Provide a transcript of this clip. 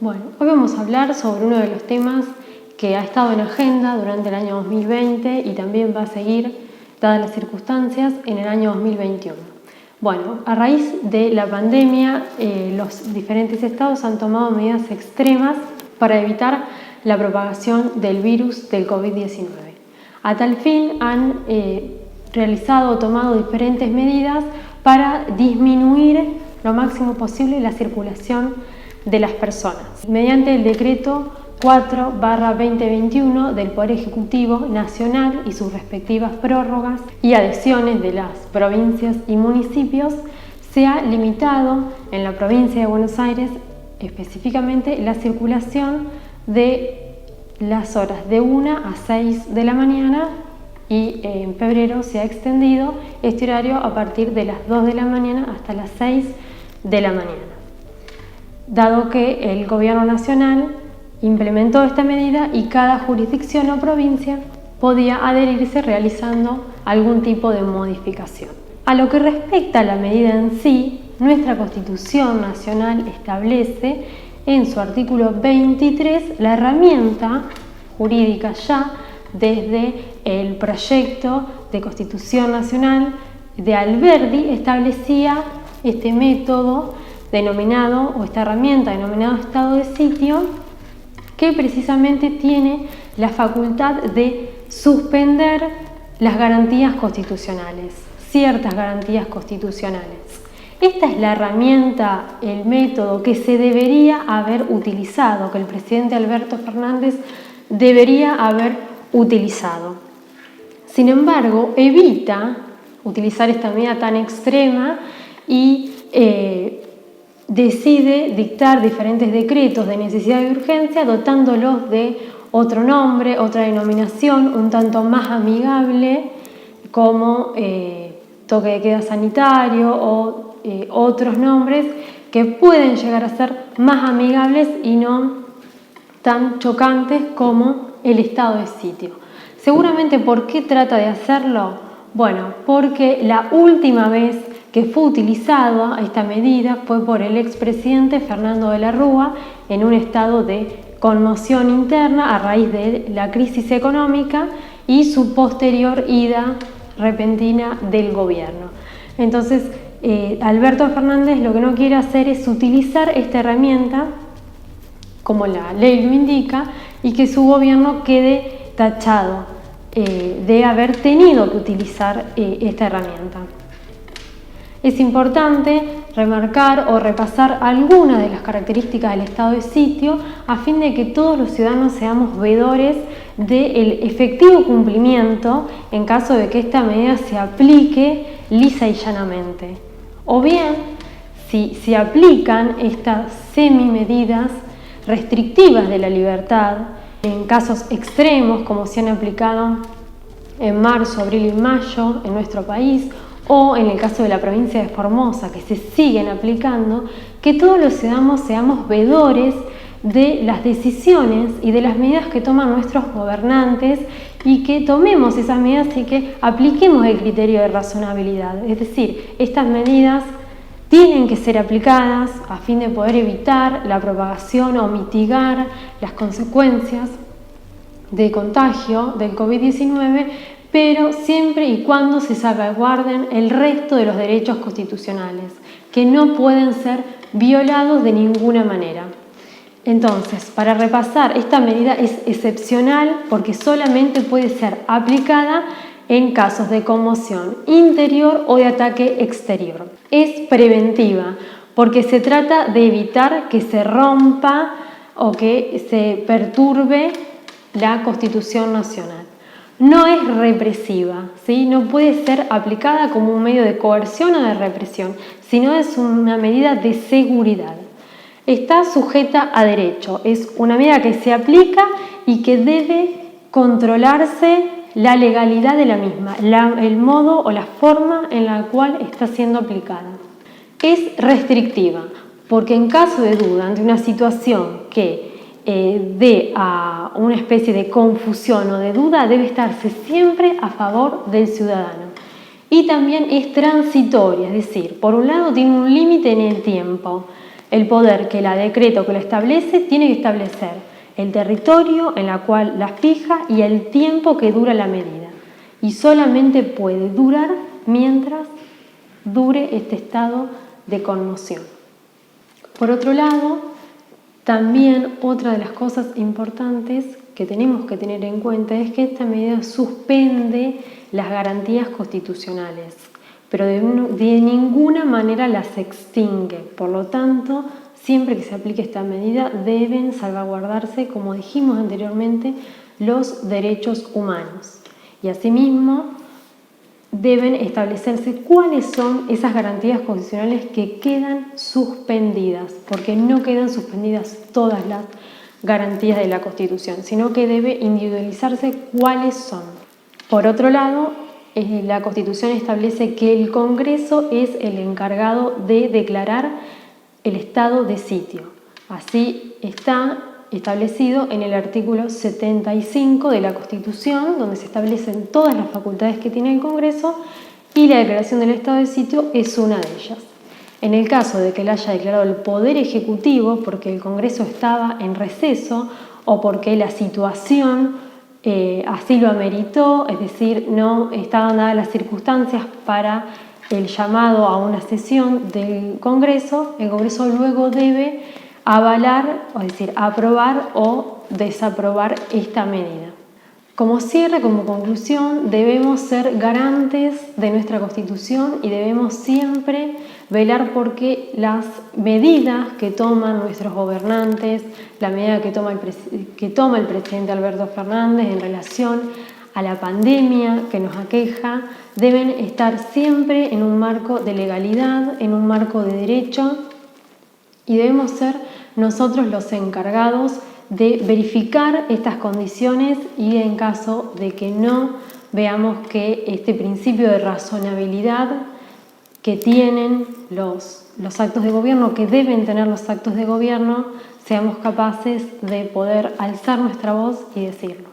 Bueno, hoy vamos a hablar sobre uno de los temas que ha estado en agenda durante el año 2020 y también va a seguir, dadas las circunstancias, en el año 2021. Bueno, a raíz de la pandemia, los diferentes estados han tomado medidas extremas para evitar la propagación del virus del COVID-19. A tal fin han realizado o tomado diferentes medidas para disminuir lo máximo posible la circulación de las personas. Mediante el decreto 4/2021 del Poder Ejecutivo Nacional y sus respectivas prórrogas y adhesiones de las provincias y municipios, se ha limitado en la provincia de Buenos Aires específicamente la circulación de las horas de 1 a 6 de la mañana y en febrero se ha extendido este horario a partir de las 2 de la mañana hasta las 6 de la mañana. Dado que el Gobierno Nacional implementó esta medida y cada jurisdicción o provincia podía adherirse realizando algún tipo de modificación. A lo que respecta a la medida en sí, nuestra Constitución Nacional establece en su artículo 23 la herramienta jurídica ya desde el proyecto de Constitución Nacional de Alberdi establecía este método denominado, o esta herramienta denominado estado de sitio, que precisamente tiene la facultad de suspender las garantías constitucionales, ciertas garantías constitucionales. Esta es la herramienta, el método que se debería haber utilizado, que el presidente Alberto Fernández debería haber utilizado. Sin embargo, evita utilizar esta medida tan extrema y decide dictar diferentes decretos de necesidad y urgencia, dotándolos de otro nombre, otra denominación, un tanto más amigable, como toque de queda sanitario o otros nombres que pueden llegar a ser más amigables y no tan chocantes como el estado de sitio. Seguramente, ¿por qué trata de hacerlo? Bueno, porque la última vez que fue utilizada esta medida fue por el expresidente Fernando de la Rúa en un estado de conmoción interna a raíz de la crisis económica y su posterior ida repentina del gobierno. Entonces, Alberto Fernández lo que no quiere hacer es utilizar esta herramienta como la ley lo indica y que su gobierno quede tachado de haber tenido que utilizar esta herramienta. Es importante remarcar o repasar algunas de las características del estado de sitio a fin de que todos los ciudadanos seamos veedores del efectivo cumplimiento en caso de que esta medida se aplique lisa y llanamente. O bien, si se aplican estas semimedidas restrictivas de la libertad en casos extremos como se han aplicado en marzo, abril y mayo en nuestro país, o en el caso de la provincia de Formosa, que se siguen aplicando, que todos los ciudadanos seamos veedores de las decisiones y de las medidas que toman nuestros gobernantes y que tomemos esas medidas y que apliquemos el criterio de razonabilidad. Es decir, estas medidas tienen que ser aplicadas a fin de poder evitar la propagación o mitigar las consecuencias de contagio del COVID-19, pero siempre y cuando se salvaguarden el resto de los derechos constitucionales, que no pueden ser violados de ninguna manera. Entonces, para repasar, esta medida es excepcional porque solamente puede ser aplicada en casos de conmoción interior o de ataque exterior. Es preventiva porque se trata de evitar que se rompa o que se perturbe la Constitución Nacional. No es represiva, ¿sí? No puede ser aplicada como un medio de coerción o de represión, sino es una medida de seguridad. Está sujeta a derecho, es una medida que se aplica y que debe controlarse la legalidad de la misma, el modo o la forma en la cual está siendo aplicada. Es restrictiva, porque en caso de duda ante una situación que dé a una especie de confusión o de duda, debe estarse siempre a favor del ciudadano. Y también es transitoria, es decir, por un lado tiene un límite en el tiempo. El poder que la decreta o que lo establece tiene que establecer el territorio en el cual la fija y el tiempo que dura la medida. Y solamente puede durar mientras dure este estado de conmoción. Por otro lado, también otra de las cosas importantes que tenemos que tener en cuenta es que esta medida suspende las garantías constitucionales, pero de ninguna manera las extingue. Por lo tanto, siempre que se aplique esta medida deben salvaguardarse, como dijimos anteriormente, los derechos humanos. Y asimismo, deben establecerse cuáles son esas garantías constitucionales que quedan suspendidas, porque no quedan suspendidas todas las garantías de la Constitución, sino que debe individualizarse cuáles son. Por otro lado, la Constitución establece que el Congreso es el encargado de declarar el estado de sitio. Así está establecido en el artículo 75 de la Constitución, donde se establecen todas las facultades que tiene el Congreso, y la declaración del estado de sitio es una de ellas. En el caso de que la haya declarado el Poder Ejecutivo, porque el Congreso estaba en receso o porque la situación así lo ameritó, es decir, no estaban dadas las circunstancias para el llamado a una sesión del Congreso, el Congreso luego debe avalar, es decir, aprobar o desaprobar esta medida. Como cierre, como conclusión, debemos ser garantes de nuestra Constitución y debemos siempre velar porque las medidas que toman nuestros gobernantes, la medida que toma el presidente Alberto Fernández en relación a la pandemia que nos aqueja, deben estar siempre en un marco de legalidad, en un marco de derecho, y debemos ser nosotros los encargados de verificar estas condiciones y en caso de que no veamos que este principio de razonabilidad que tienen los actos de gobierno, que deben tener los actos de gobierno, seamos capaces de poder alzar nuestra voz y decirlo.